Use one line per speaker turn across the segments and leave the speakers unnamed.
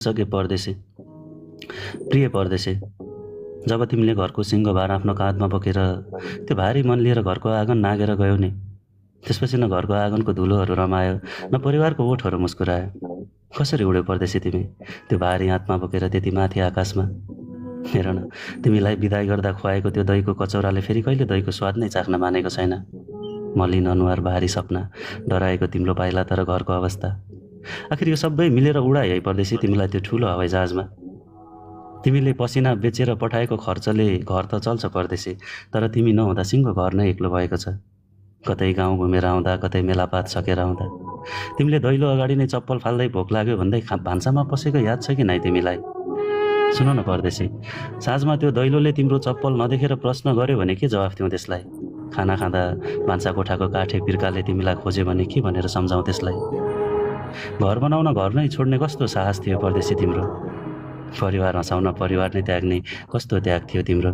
सके परदेशी। प्रिय परदेशी, जब तिमीले घरको सिङ्गो भार आफ्नो काँधमा बोकेर त्यो भारी मन लिएर घरको आँगन नागेर गयौ नि, त्यसपछि न घरको आँगनको धुलोहरू रमायो न परिवारको ओठहरू मुस्कुरायो। कसरी उड्यौ परदेशी तिमी त्यो भारी हातमा बोकेर त्यति माथि आकाशमा? हेर न, तिमीलाई बिदाई गर्दा खुवाएको त्यो दहीको कचौराले फेरि कहिले दहीको स्वाद नै चाख्न मानेको छैन। मलिन अनुहार, भारी सपना, डराएको तिम्रो पाइला तर घरको अवस्था। आखिर यो सबै मिलेर उडाए है परदेशी तिमीलाई त्यो ठुलो हवाईजहाजमा। तिमीले पसिना बेचेर पठाएको खर्चले घर त चल्छ परदेशी, तर तिमी नहुँदा सिङ्गो घर नै एक्लो भएको छ। कतै गाउँ घुमेर आउँदा, कतै मेलापात सकेर आउँदा तिमीले दैलो अगाडि नै चप्पल फाल्दै भोक लाग्यो भन्दै भान्सामा पसेको याद छ कि नै तिमीलाई? सुन न परदेशी, साँझमा त्यो दैलोले तिम्रो चप्पल नदेखेर प्रश्न गर्यो भने के जवाफ दिउँ त्यसलाई? खाना खाँदा भान्सा कोठाको काठे पिर्काले तिमीलाई खोज्यो भने के भनेर सम्झाउँ त्यसलाई? घर बनाउन घर नै छोड्ने कस्तो साहस थियो परदेशी तिम्रो? परिवार हँसाउन परिवार नै त्याग्ने कस्तो त्याग थियो तिम्रो?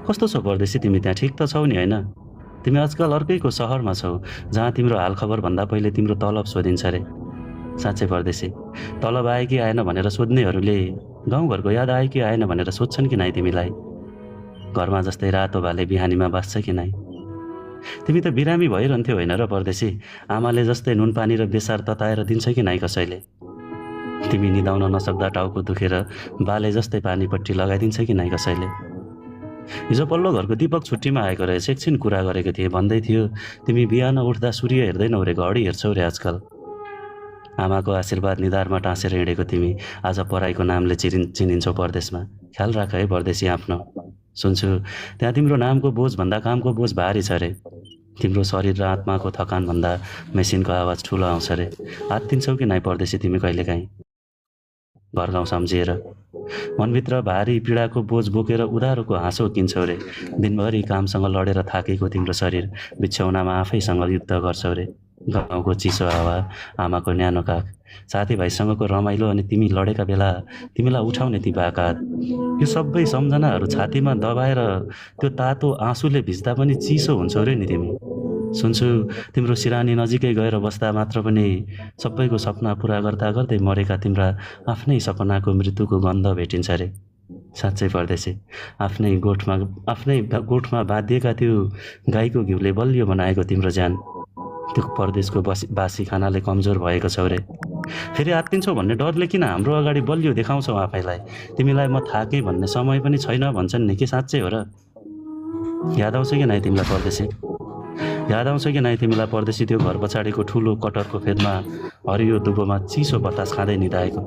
कस्तो छौ परदेशी तिमी? त्यहाँ ठिक त छौ नि होइन? तिमी आजकल अर्कैको सहरमा छौ जहाँ तिम्रो हालखबर भन्दा पहिले तिम्रो तलब सोधिन्छ रे। साँच्चै परदेशी, तलब आयो कि आएन भनेर सोध्नेहरूले गाउँघरको याद आयो कि आएन भनेर सोध्छन् कि नै तिमीलाई? घरमा जस्तै रातो भाले बिहानीमा बाँच्छ कि नै? तिमी त बिरामी भइरहन्थ्यौ होइन र परदेशी? आमाले जस्तै नुनपानी र बेसार तताएर दिन्छ कि नै कसैले? तिमी निदाउन नसक्दा टाउको दुखेर बाले जस्तै पानीपट्टि लगाइदिन्छ कि नै कसैले? हिजो पल्लो घरको दीपक छुट्टीमा आएको रहेछ, एकछिन कुरा गरेको थिएँ, भन्दै थियो तिमी बिहान उठ्दा सूर्य हेर्दैनौ रे, घडी हेर्छौ रे आजकल। आमाको आशीर्वाद निधारमा टाँसेर हिँडेको तिमी आज पढाइको नामले चिनिन्छौ परदेशमा। ख्याल राख है परदेशी आफ्नो। सुन्छु त्यहाँ तिम्रो नामको बोझ भन्दा कामको बोझ भारी छ रे। तिम्रो शरीर र आत्माको थकान भन्दा मेसिनको आवाज ठुलो आउँछ रे। आत्तिन्छौ कि नै परदेशी तिमी कहिलेकाहीँ? घर गाउँ सम्झिएर मनभित्र भारी पीडाको बोझ बोकेर उधारोको हाँसो किन्छौ रे। दिनभरि कामसँग लडेर थाकेको तिम्रो शरीर बिछ्यौनामा आफैसँग युद्ध गर्छौ रे। गाउँको चिसो हावा, आमाको न्यानो काख, साथीभाइसँगको रमाइलो अनि तिमी लडेका बेला तिमीलाई उठाउने ती बाकात, यो सबै सम्झनाहरू छातीमा दबाएर त्यो तातो आँसुले भिज्दा पनि चिसो हुन्छौ रे नि तिमी। सुन्छु तिम्रो सिरानी नजिकै गएर बस्दा मात्र पनि सबैको सपना पुरा गर्दा गर्दै मरेका तिम्रा आफ्नै सपनाको मृत्युको गन्ध भेटिन्छ रे। साँच्चै परदेशी, आफ्नै गोठमा बाँधिएका त्यो गाईको घिउले बलियो बनाएको तिम्रो ज्यान त्यो परदेशको बासी खानाले कमजोर भएको छौ रे। फेरि आत्तिन्छौ भन्ने डरले किन हाम्रो अगाडि बलियो देखाउँछौ आफैलाई? तिमीलाई म थाकेँ भन्ने समय पनि छैन भन्छन् नि, के साँच्चै हो र? याद आउँछ कि नै तिमीलाई परदेशी? याद आउँछ कि नै तिमीलाई परदेशी त्यो घर पछाडिको ठुलो कटरको फेदमा हरियो दुबोमा चिसो बतास खाँदै निदाएको?